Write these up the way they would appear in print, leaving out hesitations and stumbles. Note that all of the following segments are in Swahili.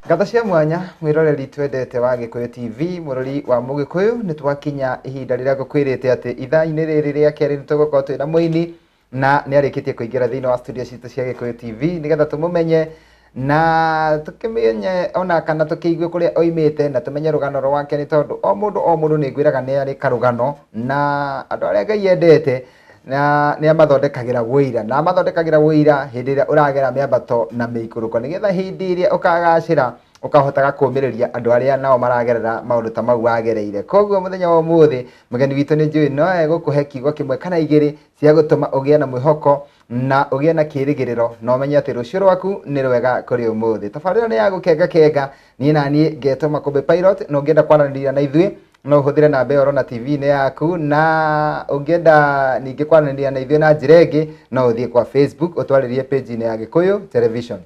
Gatha cia mwanya mwiroreri twendete wa Gikuyu TV murori wa Mugikuyu ni twakinya ihinda riria ngukwirite ati ithaa-ini riri ria keri nitugukorwo twina muini na ni arikitie kuingira thiini wa studio citu cia Gikuyu TV nigetha tumumenye na tukimenye ona kana tukiigue kuria oimite na tumenye rugano rwake ni tondu o mundu ni ngwiraga ni ari karugano na andu aria Ngai endete na ni amathondekagira wira na amathondekagira wira hindi ria uragera miambato na miikuruko nigetha hindi ria ukagacira ukahotaga kumiriria andu aria nao maragerera maundu ta mau wagereire koguo muthenya wa umuthi mugeni witu ni njui no egukuhe kiugo kimwe kana igiri cia gutuma ugie na mwihoko na ugie na kirigiriro no umenye ati rucio rwaku ni rwega kuri umuthi tabarira ni ya gukenga ni nani ngetuma kumbe pilot no ngienda kwaranĩria na ithuĩ no uhuthire namba ĩyo na TV-inĩ yaku na ungienda ninge kwaranĩria na ithuĩ na njĩra ĩngĩ no uthie kwa Facebook utwarĩrie page-inĩ ya Gikuyu Television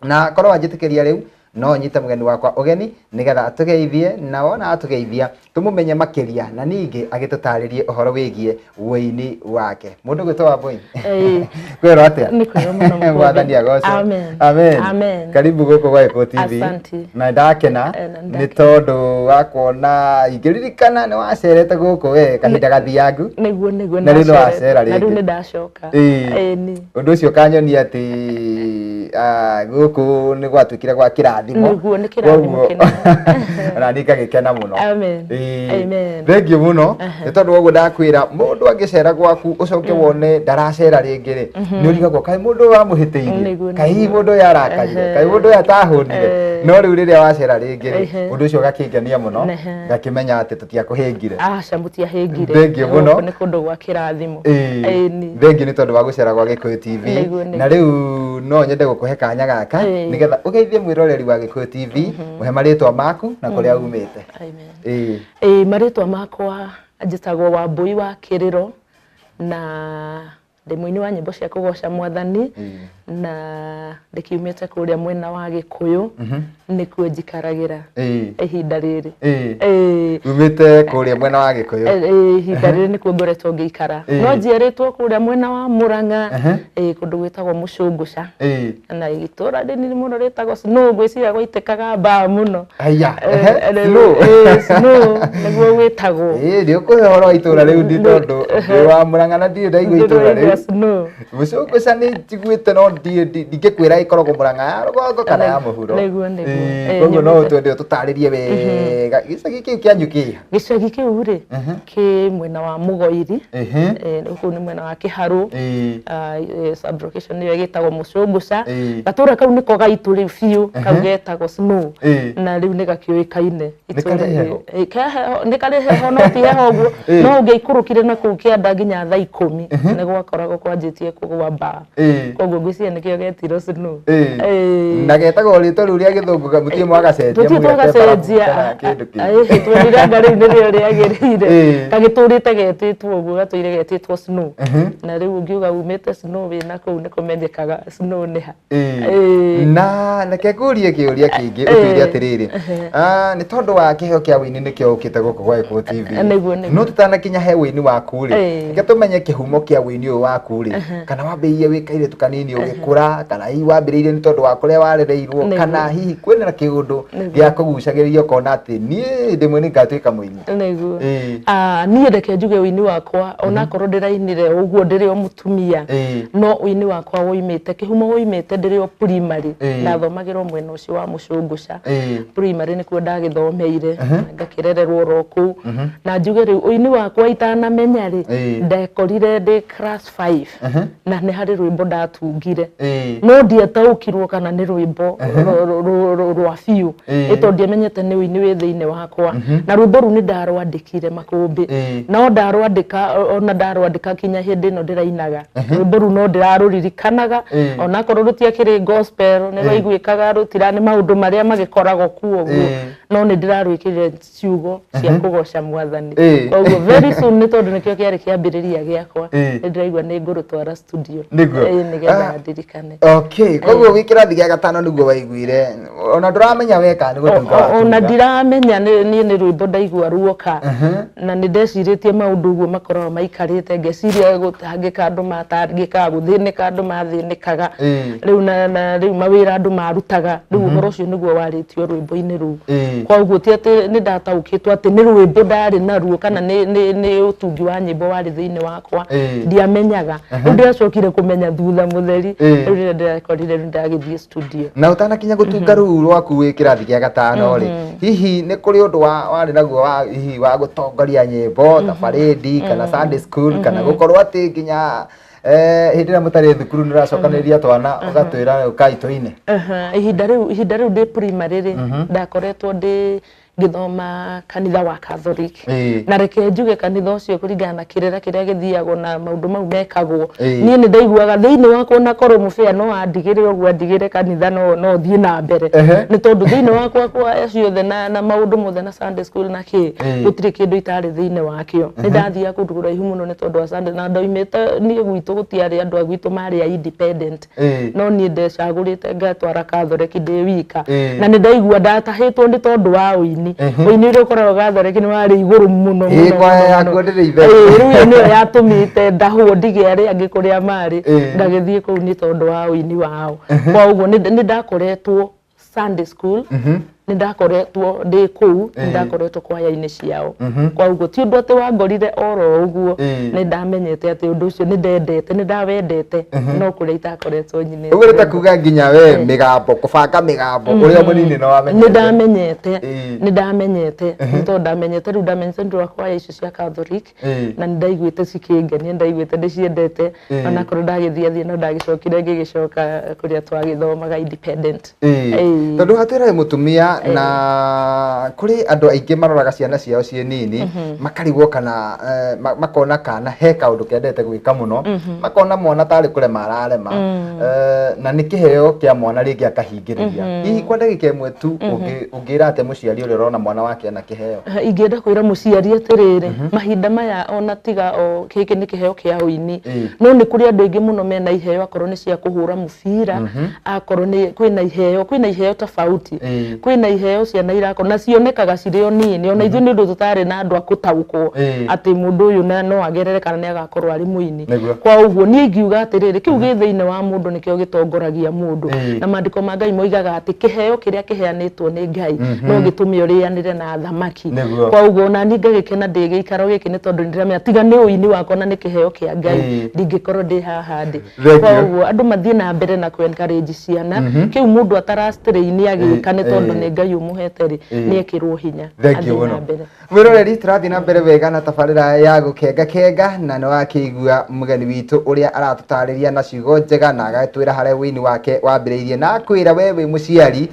na korwo wanjĩtĩkĩria rĩu no nyita mugeni wakwa ugeni nigetha atugeithie na wona atugeithia tumumenye makiria na ningi agitutaririe uhoro wigie woini wake mundu gwitwa wa boy kwero atia ni kwero muno mwathani agoce amen karibu guku kwa Gikuyu TV na ndakena ni tondu wakuona ingiririkana ni wacerete guku we kahinda gathiangu niguo na riu wacera na riu ni ndacoka ni undu ucio kanyonia ati guku ni gwatwikire gwa kirathimo niguo ni kirathimo kinene na nikagikena muno amen amen thank you muno ni tondu woguo ndakwira mundu angicera gwaku ucoke wone ndaracera ringi ri ni urigagwo kai mundu wa muhitiire kai mundu yarakaire kai mundu yatahunire no riu riria wacera ringi ri undu ucio gakingenia muno gakimenya ati tutiakuhingire mutia hingire thank you muno ni kundu gwa kirathimo thank you ni tondu wa gucera gwa Gikuyu TV na riu no nyende gukuhe kanya gaka nigetha ugeithie mwiroreri wa Gikuyu TV muhe maritwa maku na kuria umite amen maritwa makwa njitagwo Wambui wa Kiriro na ndi muini wa nyimbo cia kugoca Mwathani na ndikiumite kuria mwena wa Gikuyu nikuo njikaragira ihinda riri umite kuria mwena wa Gikuyu ihinda riri nikuo ngoretwo ngiikara no njiaritwo kuria mwena wa Murang'a kundu gwitagwo Mucunguca na igitura rinini muno ritagwo Snow gwiciria gwaitikaga mbaa muno aya Snow niguo gwitagwo ndi ukuhe horo wa itura riu ndi tondu wa Murang'a na ndi ndaigua itura riu Mucunguca ni njiguite no ndingikwira ikoragwo Murang'a ya rũgongo kana ya mũhuro koguo no twende tutaririe wega gicagi kiu kianyu kiha gicagi kiu ri ki mwena wa Mugoiri uku ni mwena wa Kiharu sub location ni gitagwo Mucunguca gatura kau niko gaituri biu kau getagwo Snow na riu ni gakiuikaine itura ni kare heho no ti heho uguo no ungiikurukire na kuu kianda nginya thaa 10 ni gwakoragwo kwanjitie kugwa mbaa koguo ngwiciria nikio getiro Snow na getagwo rito riu ria githungu mutie mwagacenjia twiriraga riu nirio riagirire kagiturite getitwo uguo gatuire getitwo Snow na riu ngiuga umite Snow wina kuu nikumenyekaga Snow ni ha na kekurie kiuria kingi utwire atiriri ni tondu wa kiheo kia wini nikio ukite guku kwa Gikuyu TV no tutanakinya he wini waku ri ngetumenye kihumo kia wini uyu waku ri kana wambirie wikaire tukanini ugikura kana hihi wambiriire ni tondu wa kuria warereirwo kana hihi kwina na kiundu gia kugucagiririo kona ati ni ndimwe ni ngatwika muini niguo nie ndeke njuge wini wakwa ona korwo ndirainire uguo ndiri o mutumia no wini wakwa woimite kihumo woimite ndiri o primary na thomagirwo mwena ucio wa Mucunguca primary ni kuo ndagithomeire ngakirererwo roku na njuge riu wini wakwa itanamenya ri ndekorire ndi class 5 na ni hari rwimbo ndatungire no ndiataukirwo kana ni rwimbo rwa fiu ito ndiamenyete ni wini wi thiini wakwa na rwimbo ru ni ndarwandikire makumbi no ndarwandika ona ndarwandika kinya hindi no ndirainaga rwimbo ru no ndiraruririkanaga ona korwo rutiakiri gospel ni rwaiguikaga rutirani maundu maria magikoragwo kuo no nĩ ndĩrarwĩkĩrĩre ciugo cia kũgoca Mwathani koguo very soon nĩ tondũ nĩkĩo kĩarĩ kĩambĩrĩria gĩakwa nĩ ndĩraigua nĩ ngũrũtwara studio nĩgetha ndirikane. Okay, koguo wĩ kĩrathi gĩa gatano nĩguo waiguire ona ndũramenya weka nĩ gũtuĩka ona ndiramenya niĩ nĩ rwĩmbo ndaigua ruoka na nĩ ndecirĩtie maũndũ ũguo makoragwo maikarĩte ngeciria gũtangĩka andũ matangĩka gũthĩnĩka andũ mathĩnĩkaga rĩu mawĩra andũ marutaga rĩu ũhoro ũcio nĩguo warĩtio rwĩmbo-inĩ rũu koguo ti atĩ nĩ ndataũkĩtwo atĩ nĩ rwĩmbo ndarĩ naruo kana nĩ ũtungi wa nyĩmbo warĩ thĩinĩ wakwa ndiamenyaga rĩu ndĩracokire kũmenya thutha mũtheri rĩu rĩrĩa ndĩrakorire rĩu ndagĩthiĩ studio. Na ũtanakinya gũtunga rũu rwaku wĩ kĩrathi gĩa gatano rĩ hihi nĩ kũrĩ ũndũ warĩ naguo hihi wa gũtongoria nyĩmbo ta parade kana Sunday school kana gũkorwo atĩ nginya hĩndĩ ĩrĩa mũtarĩ thukuru nĩ ũracokanĩrĩria twana ũgatwĩra ũkaitũ-inĩ? Ihinda rĩu ndĩ primary rĩ ndakoretwo ngĩthoma kanitha wa Catholic na reke njuge kanitha ũcio kũringana na kĩrĩra kĩrĩa gĩthiagwo na maũndũ mau mekagwo niĩ nĩ ndaiguaga thĩinĩ wakwa na korwo mũbĩa no andigĩre ũguo andigĩre kanitha no thiĩ na mbere nĩ tondũ thĩinĩ wakwa kwa ciothe na maũndũ mothe na Sunday school na gũtirĩ kĩndũ itarĩ thĩinĩ wakĩo nĩ ndathiaga kũndũ kũraihu mũno nĩ tondũ wa Sunday na ndoimĩte niĩ gwitũ gũtiarĩ andũ a gwitũ marĩ a independent no niĩ ndecagũrĩte ngatwara Catholic ndĩ wika na nĩ ndaigua ndatahĩtwo nĩ tondũ wa ũini ũini ũrĩa ũkoragwo Catholic nĩ warĩ igũrũ mũno rĩu nĩyo yatũmĩte ndahwo ndige arĩa angĩ kũrĩa marĩ ngagĩthiĩ kũu nĩ tondũ wa ũini wao koguo nĩ ndakoretwo Sunday school nĩ ndakoretwo ndĩ kũu nĩ ndakoretwo kwaya-inĩ ciao koguo ti ũndũ atĩ wangorire oro ũguo nĩ ndamenyete atĩ ũndũ ũcio nĩ ndendete nĩ ndawendete no kũrĩa itakoretwo nyinĩte. Ũguo nĩ ta kuga nginya we mĩgambo kũbanga mĩgambo ũrĩa mũnini no wamenyete? Nĩ ndamenyete nĩ tondũ ndamenyete rĩu ndamenyete nĩ wa kwaya icio cia Catholic na nĩ ndaiguĩte cikĩngenia ndaiguĩte ndĩciendete ona korwo ndagĩthiĩ no ndagĩcokire ngĩgĩcoka kũrĩa twagĩthomaga independent. Tondũ hatĩrĩ mũtumia na kuri andũ aingĩ maroraga ciana ciao ciĩ nini makarigwo kana makona kana he kaũndũ kendete gwĩka mũno makona mwana tarĩ kũrema ararema na nĩ kĩheo kĩa mwana rĩngĩ akahingĩrĩria hihi kwa ndagĩka ĩmwe tu ũngĩra atĩ mũciari ũrĩa ũrona mwana wake na kĩheo? Ingĩenda kwĩra mũciari atĩrĩrĩ mahinda maya ona tiga o gĩkĩ nĩ kĩheo kĩa ũini no nĩ kũrĩ andũ aingĩ mũno mena iheo akorwo nĩ cia kũhũra mũbira akorwo nĩ kwĩna iheo tofauti kwĩna iheo ciana irakorwo na cionekaga cirĩ o nini ona ithuĩ nĩ ũndũ tũtarĩ na andũ a gũtaũkwo atĩ mũndũ ũyũ no agerere kana nĩ agakorwo arĩ mũini kwa ũguo niĩ ngiuga atĩrĩrĩ kĩu gĩ thĩinĩ wa mũndũ nĩkĩo gĩtongoragia mũndũ na maandĩko ma Ngai moigaga atĩ kĩheo kĩrĩa kĩheanĩtwo nĩ Ngai no gĩtũme ũrĩanĩre na thamaki kwa ũguo na niĩ ngagĩkena ndĩ gĩikaro gĩkĩ nĩ tondũ nĩndĩramenya tiga nĩ ũini wakwa na nĩ kĩheo kĩa Ngai ndingĩkorwo ndĩ haha ndĩ kwa ũguo andũ mathiĩ na mbere na encourage ciana kĩu mũndũ atarastrain agĩka nĩ tondũ nĩ Ngai ũmũhete rĩ nĩ ekĩrwo hinya athiĩ na mbere. Mwĩroreri tũrathiĩ na mbere wega na tabarĩra ya gũkenga na nĩ wakĩigua mũgeni witũ ũrĩa aratũtarĩria na ciugo njega na agatwĩra harĩa ũini wake wambĩrĩirie na akwĩra we wĩ mũciari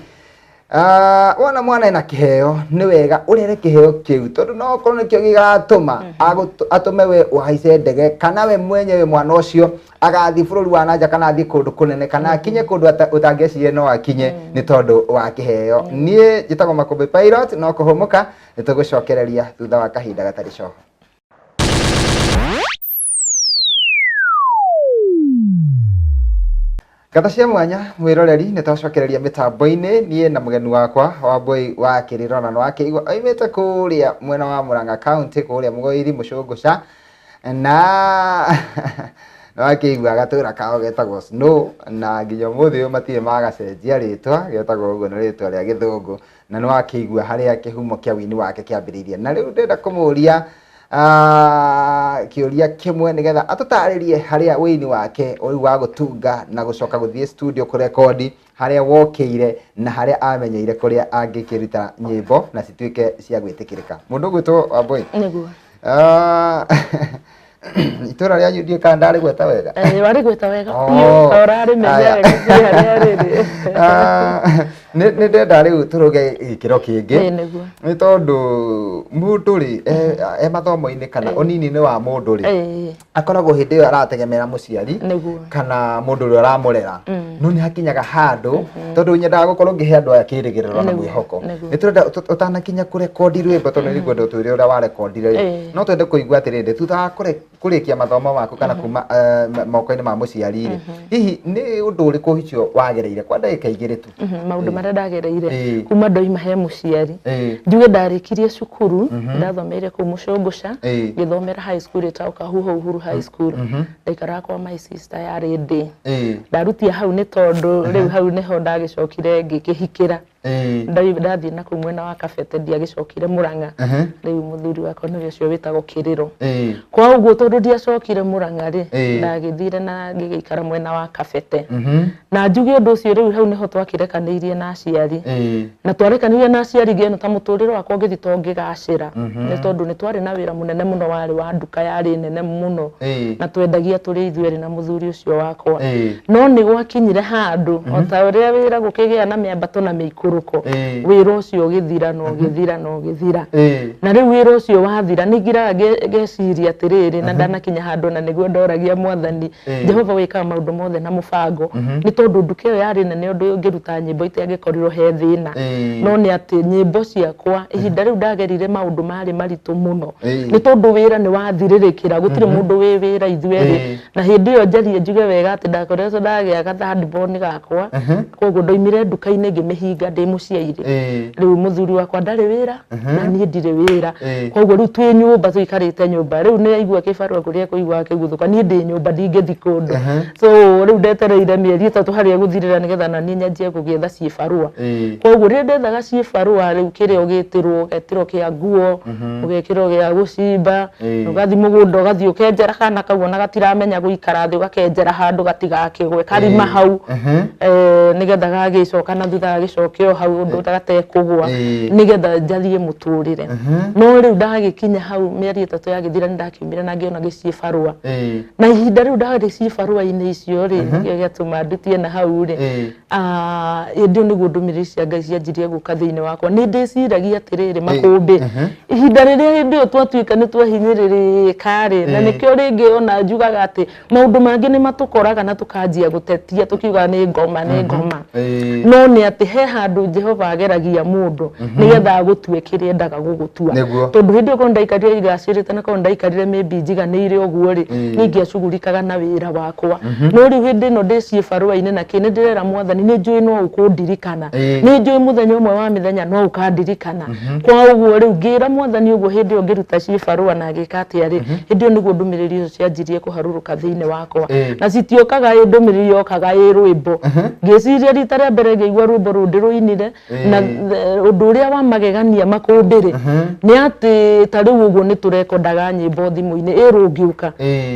wona mwana ena kĩheo nĩ wega ũrere kĩheo kĩu tondũ no korwo nĩkĩo gĩgatũma atũme we ũhaice ndege kana we mwenyewe mwana ũcio agathiĩ bũrũri wa nanja kana athiĩ kũndũ kũnene kana akinye kũndũ ũtangĩeciria no akinye nĩ tondũ wa kĩheo. Niĩ njĩtagwo Makũmbĩ Pilot no kũhũmũka nĩ tũgũcokereria thutha wa kahinda gatarĩ coho. Kata cia mwanya mwĩroreri nĩ twacokereria mĩtambo-inĩ niĩ na mũgeni wakwa Wambui wa Kĩrĩro na nĩwakĩigua oimĩte kũrĩa mwena wa Mũrang'a County kũrĩa Mũgoiri Mũcũngũca na nĩwakĩigua gatũra kao getagwo Snow na nginya ũmũthĩ ũyũ matirĩ magacenjia rĩtwa getagwo ũguo nĩ rĩtwa rĩa Gĩthũngũ na nĩwakĩigua harĩa kĩhumo kĩa ũini wake kĩambĩrĩirie na rĩu ndĩrenda kũmũria kĩũria kĩmwe nĩgetha atũtarĩrie harĩa ũini wake ũyũ wa gũtunga na gũcoka gũthiĩ studio kũrekondi harĩa wokĩire na harĩa amenyeire kũrĩa angĩkĩruta nyĩmbo na cituĩke cia gwĩtĩkĩrĩka. Mũndũ ũgwĩtwo Wambui? Nĩguo. Itura rĩa nyudie kana ndari gweta wega wari gweta wega orari menya wega harĩa rĩrĩ nĩ ndenda rĩu tũruge gĩkĩro kĩngĩ nĩ tondũ mũndũ rĩ mathomo-inĩ kana ũnini-inĩ wa mũndũ rĩ akoragwo hĩndĩ ĩyo arategemera mũciari kana mũndũ ũrĩa ũramũrera no nĩ hakinyaga handũ tondũ nyendaga gũkorwo ngĩhe andũ aya kĩĩrĩgĩrĩro na mwĩhoko nĩ tũrenda ũtanakinya kũrekondi rwĩmbo tondũ nĩ ngwenda ũtwĩre ũrĩa warekondire no twende kũigua atĩrĩrĩ thutha wa kũrĩkia mathomo maku kana kuma moko-inĩ ma mũciari rĩ hihi nĩ ũndũ ũrĩkũ ũcio wagereire kwa ndagĩka igĩrĩ tu maũndũ marĩa ndagereire kuma ndoima he mũciari njuge ndarĩkirie cukuru ndathomeire kũu Mũcũngũca ngĩthomera high school ĩtagwo Kahuho Uhuru High School ndaikaraga kwa my sister yarĩ ndĩ ndarutia hau nĩ tondũ rĩu hau nĩho ndagĩcokire ngĩkĩhikĩra ndathiĩ na kũu mwena wa Kabete ndiagĩcokire Mũrang'a rĩu mũthuri wakwa nĩwe ũcio wĩtagwo Kĩrĩro kwa ũguo tondũ ndiacokire Mũrang'a rĩ ndagĩthire na ngĩgĩikara mwena wa Kabete na njuge ũndũ ũcio rĩu hau nĩho twakĩrekanĩirie na aciari na twarekanĩire na aciari ngĩona ta mũtũrĩre wakwa ũngĩthi to ngĩgacĩra nĩ tondũ nĩ twarĩ na wĩra mũnene mũno warĩ wa nduka yarĩ nene mũno na twendagia tũrĩ ithuerĩ na mũthuri ũcio wakwa no nĩ gwakinyire handũ o ta ũrĩa wĩra gũkĩgĩa na mĩambato na mĩikũrũko wĩra ũcio ũgĩthira na ũgĩthira na ũgĩthira na rĩu wĩra ũcio wathira nĩ ngiraga ngeciria atĩrĩrĩ na ndanakinya handũ na nĩguo ndoragia Mwathani Jehova wĩkaga maũndũ mothe na mũbango nĩ tondũ nduka ĩyo yarĩ nene ũndũ ũngĩruta nyĩmbo itiangĩkorirwo he thĩna no nĩ atĩ nyĩmbo ciakwa ihinda rĩu ndagerire maũndũ marĩ maritũ mũno nĩ tondũ wĩra nĩ wathirĩrĩkĩra gũtirĩ mũndũ wĩ wĩra ithuerĩ na hĩndĩ ĩyo njarie njuge wega atĩ ndakoretwo ndagĩa gathandiboni gakwa koguo ndoimire nduka-inĩ ngĩmĩhinga ndĩ mũciairĩ rĩu mũthuri wakwa ndarĩ wĩra na niĩ ndirĩ wĩra koguo rĩu twĩ nyũmba tũikarĩte nyũmba rĩu nĩ aigua kĩbarũa kũrĩa kũigua kĩguthũka niĩ ndĩ nyũmba ndingĩthi kũndũ so rĩu ndetereire mĩeri ĩtatũ harĩa gũthirĩra nĩgetha na niĩ nyanjie gũgĩetha ciĩbarũa koguo rĩrĩa ndethaga ciĩbarũa rĩu kĩrĩa ũgĩtĩrwo ũgetĩrwo kĩa nguo ũgekĩrwo gĩa gũcimba ũgathiĩ mũgũnda ũgathiĩ ũkenjera kana kau ona gatiramenya gũikara thĩ ũgakenjera handũ gatigakĩgwe karima hau nĩgetha gagĩcoka na thutha gagĩcoke o hau ũndũ gatekũgwa nĩgetha njathiĩ mũtũrĩre no rĩu ndagĩkinya hau mĩeri ĩtatũ yagĩthira nĩ ndakiumire na ngĩona gĩciĩbarũa na ihinda rĩu ndarĩ ciĩbarũa-inĩ icio rĩ gĩatũma ndutie na hau rĩ hĩndĩ ĩyo nĩguo ndũmĩrĩri cia Ngai cianjirie gũka thĩinĩ wakwa nĩ ndĩciragia atĩrĩrĩ makũmbĩ ihinda rĩrĩa hĩndĩ ĩyo twatuĩka nĩ twahinyĩrĩrĩka rĩ na nĩkĩo rĩngĩ ona njugaga atĩ maũndũ mangĩ nĩ matũkoraga na tũkanjia gũtetia tũkiuga nĩ ngoma no nĩ atĩ he handũ Jehova ageragia mũndũ nĩgetha agũtue kĩrĩa endaga gũgũtua tondũ hĩndĩ ĩyo korwo ndaikarire igacĩrĩte na korwo ndaikarire maybe njiganĩire ũguo rĩ ningĩacugurikaga na wĩra wakwa no rĩu hĩndĩ ĩno ndĩ ciĩbarũa-inĩ na kĩ nĩ ndĩrera Mwathani nĩ njũĩ no ũkũndirikana nĩ njũĩ mũthenya ũmwe wa mĩthenya no ũkandirikana kwa ũguo rĩu ngĩra Mwathani ũguo hĩndĩ ĩyo ngĩruta ciĩbarũa na ngĩka atĩa rĩ hĩndĩ ĩyo nĩguo ndũmĩrĩri icio cianjirie kũharũrũka thĩinĩ wakwa na citiokaga ndũmĩrĩri yokaga rwĩmbo ngĩciria rita rĩa mbere ngĩigua rwĩmbo rũu ndĩrũinire na ũndũ ũrĩa wa magegania makũmbĩrĩ nĩ atĩ ta rĩu ũguo nĩ tũrekondaga nyĩmbo thimũ-inĩ rũngĩũka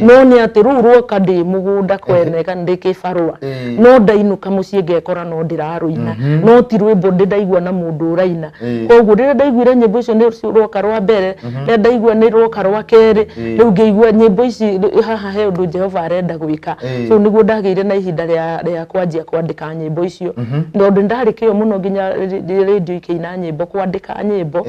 no nĩ atĩ rũu rwoka ndĩ mũgũnda kwene kana ndĩ kĩbarũa no ndainũka mũciĩ ngekora no ndĩrarũina no ti rwĩmbo ndĩ ndaigua na mũndũ ũraina koguo rĩrĩa ndaiguire nyĩmbo icio nĩ rwoka rwa mbere rĩrĩa ndaigua nĩ rwoka rwa kerĩ rĩu ngĩigua nyĩmbo ici haha he ũndũ Jehova arenda gwĩka so nĩguo ndagĩire na ihinda rĩa kwanjia kwandĩka nyĩmbo icio tondũ ndarĩ kĩo mũno nginya radio ikĩina nyĩmbo kwandĩka nyĩmbo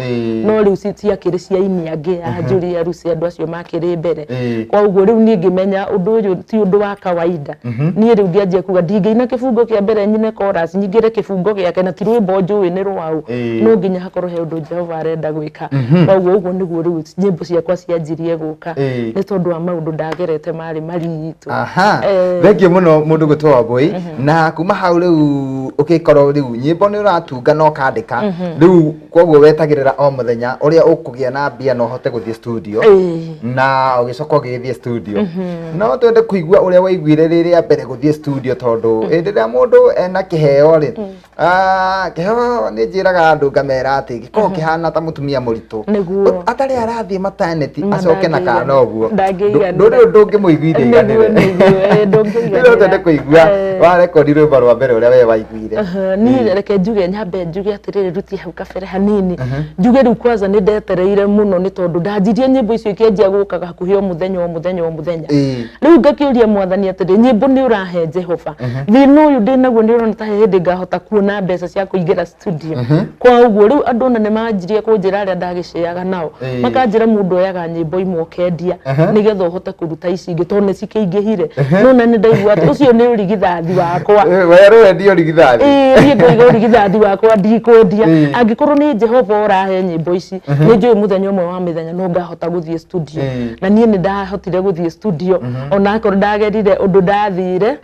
no rĩu ciakĩrĩ cia ini angĩ Julia Rusi andũ acio makĩrĩ mbere kwa ũguo rĩu niĩ ngĩmenya ũndũ ũyũ ti ũndũ wa kawaida niĩ rĩu ngĩanjia kuga ndingĩina kĩbungo kĩa mbere nyine chorus nyingĩre kĩbungo gĩake na ti rwĩmbo njũĩ nĩ rwau no nginya hakorwo he ũndũ Jehova arenda gwĩka kwa ũguo nĩguo rĩu nyĩmbo ciakwa cianjirie gũka nĩ tondũ wa maũndũ ndagerete marĩ maritũ thengiũ mũno mũndũ gwĩtwo Wambui na kuma hau rĩu ũgĩkorwo rĩu nyĩmbo nĩ ũratunga no kandĩka rĩu koguo wetagĩrĩra o mũthenya ũrĩa ũkũgĩa na mbia no hote gũthiĩ studio na ũgĩcoka ũgĩthiĩ studio no twende kũigua ũrĩa waiguire rĩrĩa mbere gũthiĩ studio tondũ hĩndĩ ĩrĩa mũndũ ena kĩheo rĩ kĩheo nĩ njĩraga andũ ngamera atĩ gĩkorwo kĩhana ta mũtumia mũritũ atarĩ arathiĩ maternity acoke na kana ũguo ndũrĩ ndũngĩmũiguire iganĩre nĩ twende kũigua wa rekondi rwĩmbo rwa mbere ũrĩa we waiguire niĩ reke njuge nyambe njuge atiriri ruti hau kabere hanini njuge riu kwanza ni ndetereire muno ni tondu ndanjirie nyimbo icio ikianjia gukaga hakuhi o muthenya riu ngakiuria mwathani atiri nyimbo ni urahe Jehova thina uyu ndinaguo ni urona ta hindi ngahota kuona mbeca cia kuingira studio kwa uguo riu andu na nimanjirie kunjira aria ndagiciaga nao makanjira mundu oyaga nyimbo imwe ukendia nigetha uhote kuruta ici ingi tondu ni cikiingihire no na ni ndaigua ati ucio ni urigithathi wakwa wewe ndio urigithathi ni ngoiga urigithathi wakwa ndikwendia angikorwo ni Jehova urahe nyimbo ici ni njui muthenya umwe wa mithenya no ngahota guthie studio na nie ni ndahotire guthie studio ona korwo ndagerire undu ndathire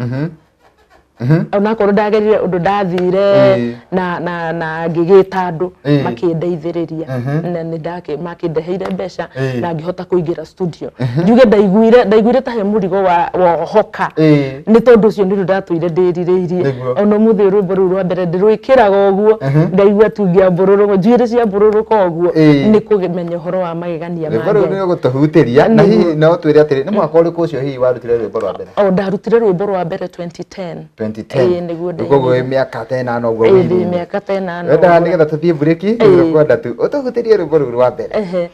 ona korwo ndagerire undu ndathire na ngigita andu makindeithiriria na ni makindeheire mbeca na ngihota kuingira studio njuge ndaiguire ta he murigo wa hoka ni tondu ucio ni ndatuire ndiririirie ona muthi rwimbo ru rwa mbere ndirwikiraga uguo ngaigua tu ngiambururu njuire cia mbururuka uguo ni kumenya uhoro wa magegania mangĩ rwimbo ni gutuhutiria na hihi no twire atiri ni mwaka uriku ucio hihi warutire rwimbo rwa mbere ndarutire rwimbo rwa mbere 2010 Niguo miaka 10 uguo wili miaka 10 wenda nigetha tuthie bureki kwenda tu utuhutirie rwimbo ru rwa mbere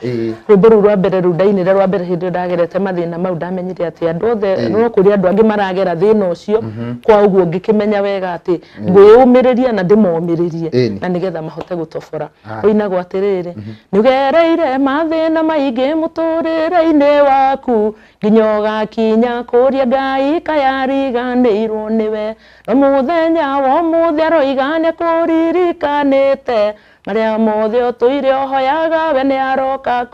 rwimbo ru rwa mbere ru ndainire rwa mbere hindi ndagerete mathina mau ndamenyire ati andu othe no kuri andu angi maragera thina ucio kwa uguo ngikimenya wega ati ngwiyumiriria na ndimomiririe na nigetha mahote gutobora oinagwo atiriri nugereire mathina maingi muturire-ini waku nginyoga kinya kuria Ngai kayariganirwo niwe no muthenya wa muthi aroigane kuririkanite maria mothe otuire ohoyaga we ni aroka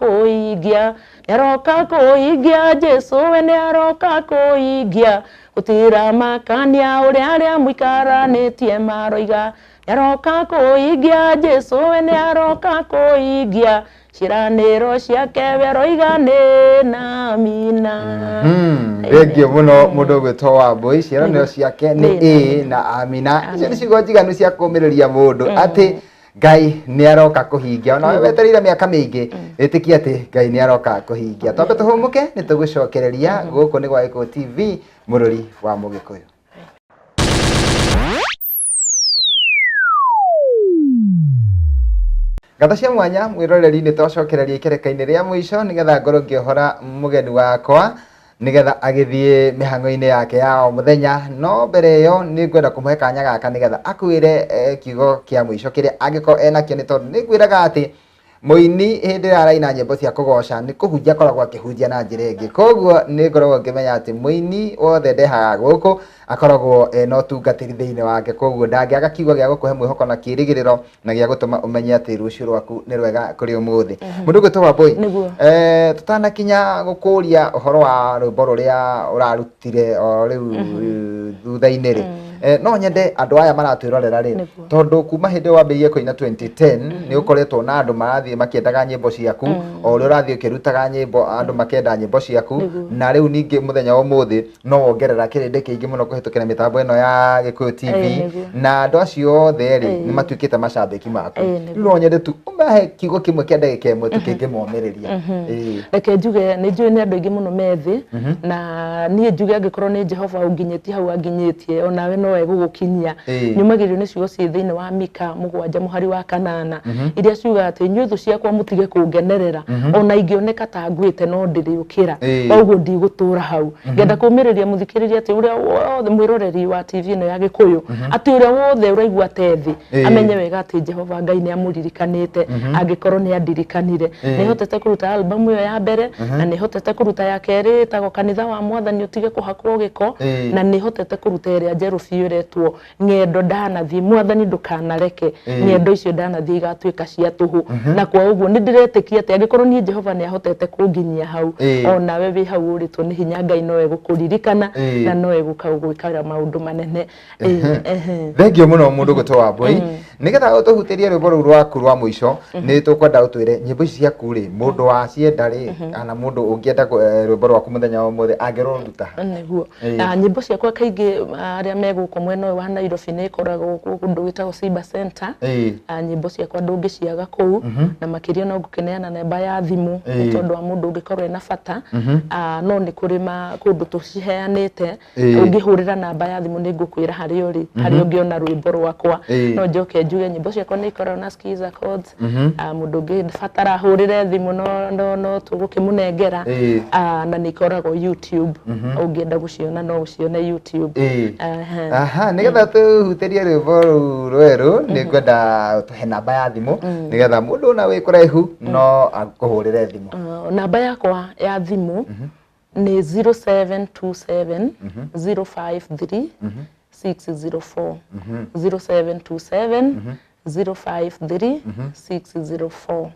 kuingia Jesu we ni aroka kuingia gutira makania uria aria muikaranitie maroiga aroka kuingia Jesu we ni aroka kuingia ciraniro ciake we roigane na mina Thengio muno mundu gwitwo Wambui ciraniro ciake ni na amina icio ni ciugo njiganu cia kumiriria mundu ati Ngai ni aroka kuhingia ona wetereire miaka mingi itikia ati Ngai ni aroka kuhingia twambe tuhumuke ni tugucokereria guku ni gwa Eko TV mururi wa Mugikuyu Gata cia mwanya mwiroreri ni twacokereria ikereka-ini ria mwisho nigetha ngorwo ngihora mugeni wakwa nigetha agithie mihango-ini yake ya muthenya no mbere yo ni ngwenda kumuhe kanya gaka nigetha akwire kiugo kia mwisho kiria angiko enakio ni tondu ni ngwiraga ati muini hindi araina nyimbo cia kugoca ni kuhunjia koragwo akihunjia na njira ingi koguo ni ngoragwo ngimenya ati muini wothe ndehaga guku akoragwo no tungatiri thiini wake koguo ndangiaga kiugo gia gukuhe mwihoko na kirigiriro na gia gutuma umenye ati rucio rwaku ni rwega kuri umuthi mundu gwitwo Wambui tutanakinya gukuria uhoro wa rwimbo ruria urarutire o riu thutha-ini ri no nyende andu aya maratwirorera ri tondu kuma hindi wambirie kuina 2010 ni ukoretwo na andu marathie makiendaga nyimbo ciaku o ri urathie ukirutaga nyimbo andu makenda nyimbo ciaku na riu ningi muthenya umuthi no wongerera kirindi kiingi muno kuhitukira mitambo ino ya Gikuyu TV na andu acio othe ri ni matuikite macambiki maku no nyende tu umahe kiugo kimwe kia ndagika imwe tukingimomiriria reke njuge ni njui ni andu aingi muno methi na nie njuge angikorwo ni Jehova unginyitie hau anginyitie onawe no egugukinyia nyumagirio ni ciugo ci thiini wa Mika 7:8 iria ciuga ati nyuthu ciakwa mutige kungenerera ona ingioneka ta ngwite no ndiriukira koguo ndigutura hau ngenda kumiriria muthikiriria ati uria wothe mwiroreri wa TV ino ya Gikuyu ati uria wothe uraigua tethi amenye wega ati Jehova Ngai ni amuririkanite angikorwo ni andirikanire ni hotete kuruta album iyo ya mbere na ni hotete kuruta ya keri tago kanitha wa Mwathani utige kuhakwo giko na ni hotete kuruta iria njeru biu retwo ngendo ndanathie Mwathani ndukanareke ngendo icio ndanathie igatuika cia tuhu na kwa uguo ni ndiretikia ati angikorwo ni Jehova ni ahotete kunginyia hau ona we wi hau uritwo ni hinya Ngai no egukuririkana na no egukagwikara maundu manene thengio muno mundu gwitwo Wambui nigetha utuhutirie rwimbo ru rwaku rwa mwisho ni tukwenda utwire nyimbo ici ciaku ri mundu wa cienda ri ana mundu ungienda rwimbo rwaku muthenya umuthi angiruruta niguo nyimbo ciakwa kaingi aria meguko mwena wa Nairobi ni ikoragwo kundu gwitagwo Cyber Center nyimbo ciakwa ndungiciaga kuu na makiria no ngukineana namba ya thimu tondu wa mundu ungikorwo ena bata no ni kurima kundu tuciheanite ungihurira namba ya thimu ni ngukwira hari uri hari ungiona rwimbo rwakwa no njoke njuge nyimbo ciakwa nĩ ikoragwo na skiza codes mũndũ ũngĩbatara ahũrĩre thimũ no tũgũkĩmũnengera na nĩ ikoragwo YouTube ũngĩenda gũciona no ũcione YouTube nĩgetha tũhutĩrie rwĩmbo rũu rwerũ nĩ ngwenda ũtũhe namba ya thimũ nĩgetha mũndũ ona wĩ kũraihu no akũhũrĩre thimũ. Namba yakwa ya thimũ nĩ 0727 053 604 0727 053 604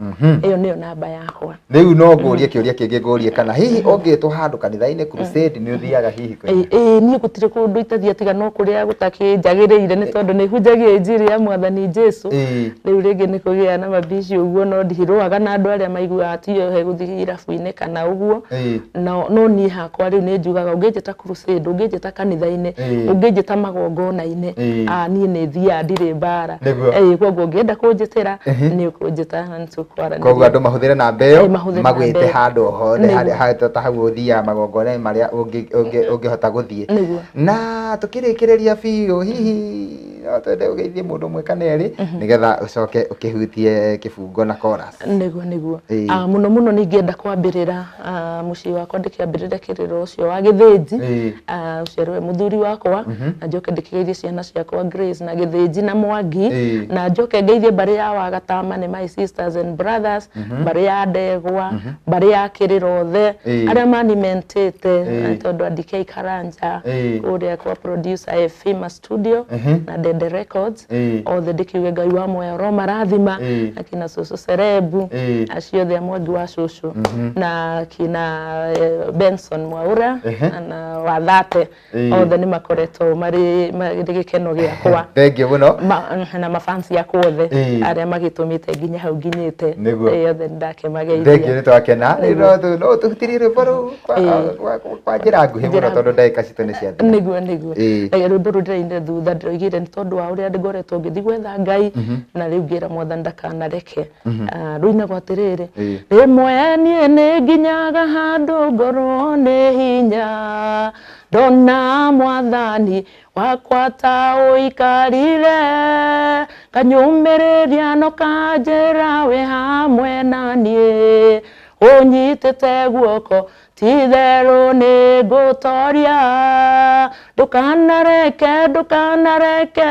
iyo niyo namba yakwa. Riu no ngũrie kĩũria kĩngĩ ngũrie kana hihi ũngĩtwo handũ kanitha-inĩ crusade nĩ ũthiaga hihi kwĩ? Niĩ gũtirĩ kũndũ itathiĩ tiga no kũrĩa gũtakĩnjagĩrĩire nĩ tondũ nĩ hunjagia injiri ya Mwathani Jesu. Rĩu rĩngĩ nĩ kũgĩa na mabici ũguo no ndirũaga na andũ arĩa maiguaga ti he gũthiĩ irabu-inĩ kana ũguo no niĩ hakwa rĩu nĩ njugaga ũngĩnjĩta crusade ũngĩnjĩta kanitha-inĩ ũngĩnjĩta magongona-inĩ niĩ nĩ thiaga ndirĩ mbara. Koguo ũngĩenda kũnjĩtĩra nĩ ũkũnjĩta na nĩtũkwaranĩria. Koguo andũ mahũthĩre namba ĩyo magwĩte handũ hothe ta hau ũthiaga magongona marĩa ũngĩhota gũthiĩ. Na tũkĩrĩkĩrĩria biũ hihi no twende ũgeithie mũndũ ũmwe kana erĩ nĩgetha ũcoke ũkĩhutie kĩbungo na chorus. Nĩguo mũno mũno nĩ ingĩenda kwambĩrĩra mũciĩ wakwa ndĩkĩambĩrĩre kĩrĩro ũcio wa Gĩthĩnji ũcio rwe mũthuri wakwa na njoke ndĩkĩgeithie ciana ciakwa Grace na Gĩthĩnji na Mwangi na njoke ngeithie mbarĩ ya Wagatama nĩ my sisters and brothers mbarĩ ya Ndegwa mbarĩ ya Kĩrĩrothe arĩa manimentĩte tondũ a DK Karanja kũrĩa kwa producer famous studio na Dede Records othe ndĩkiuge Ngai wa muoyo ro marathima na kina Cucu Cerebu acio othe Mwangi wa Cucu na kina Benson Mwaura na Wathate othe nĩ makoretwo marĩ gĩkeno gĩakwa. Thengiũ mũno na mafansi yakwa othe arĩa magĩtũmĩte nginya hau nginyĩte othe ndakĩmageithia. Thengiũ nĩ twakena no tũhutirie rwĩmbo rũu kwa njĩra nguhĩ mũno tondũ ndagĩka citũ nĩ ciathira. Nĩguo rwĩmbo rũu ndĩrainire thutha ndĩroigire nĩ tondũ wa ũrĩa ngoretwo ngĩthiĩ gwetha Ngai na rĩu ngĩra Mwathani ndakanareke. Rũinagwo atĩrĩrĩ rĩmwe niĩ nĩ nginyaga handũ ngoro nĩ hinya ndona Mwathani wakwa ta ũikarire kanyũmĩrĩria no kanjĩra wĩ hamwe na niĩ ũnyitĩte guoko ti therũ nĩ ngũtoria ndũkanareke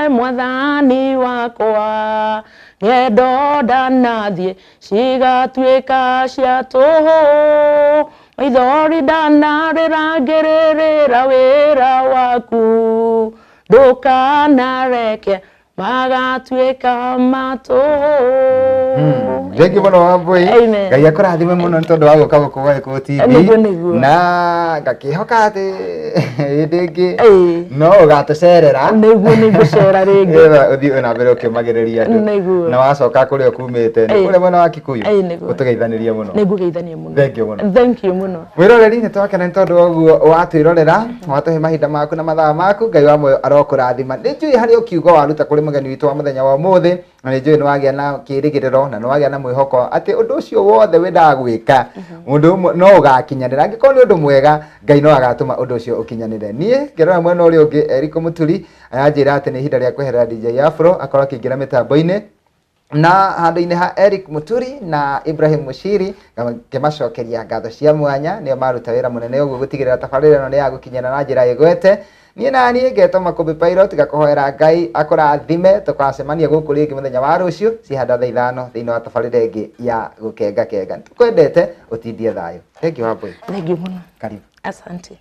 Mwathani wakwa ng'endo ndanathiĩ cigatuĩka cia tũhũ maithori ndanarĩrangĩrĩra wĩra waku ndũkanareke magatuĩka matũhũ. Thengiũ mũno Wambui, Ngai akũrathime mũno nĩ tondũ wa gũka gũkũ gwa TV na ngakĩhoka atĩ hĩndĩ ĩngĩ no ũgatũcerera. Nĩ ngũcera rĩngĩ nĩgetha ũthiĩ na mbere ũkĩmagĩrĩria andũ na wacoka kũrĩa ũkumĩte nĩ kũrĩa mwena wa Kikuyu ũtũgeithanirie mũno. Nĩ ngũgeithania mũno. Thengiũ mũno. Mwĩroreri nĩ twakena nĩ tondũ wa ũguo watwĩrorera watũhe mahinda maku na mathaa maku. Ngai wa muoyo arokũrathima. Nĩ njũĩ harĩ ũkiugo waruta kũrĩ mũgeni witũ wa mũthenya wa ũmũthĩ na nĩ njũĩ nĩ wagĩa na kĩĩrĩgĩrĩro na nĩ wagĩa na mwĩhoko atĩ ũndũ ũcio wothe wendaga gwĩka mũndũ no ũgakinyanĩra angĩkorwo nĩ ũndũ mwega Ngai no agatũma ũndũ ũcio ũkinyanĩre. Niĩ ngĩrora mwena ũrĩa ũngĩ Eric Mũturi ayanjĩra atĩ nĩ ihinda rĩa kweherera DJ Afro akorwo akĩingĩra mĩtambo-inĩ na handũ-inĩ ha Eric Mũturi na Ibrahim Mũciri ngĩmacokeria ngatho cia mwanya nĩo maruta wĩra mũnene ũguo gũtigĩrĩra tabarĩra ĩno nĩ ya gũkinyana na njĩra ĩgwete. Niĩ naniĩ ngetwo Makũmbĩ Pilot gakũhoera Ngai akũrathime tũkacemania gũkũ rĩngĩ mũthenya wa rũciũ cihanda thaa 5 thĩinĩ wa tabarĩra ĩngĩ ya gũkenga kenga. Tũkwendete ũtindie thayũ. Thengiũ Wambui. Thengiũ mũno. Karibu. Asante.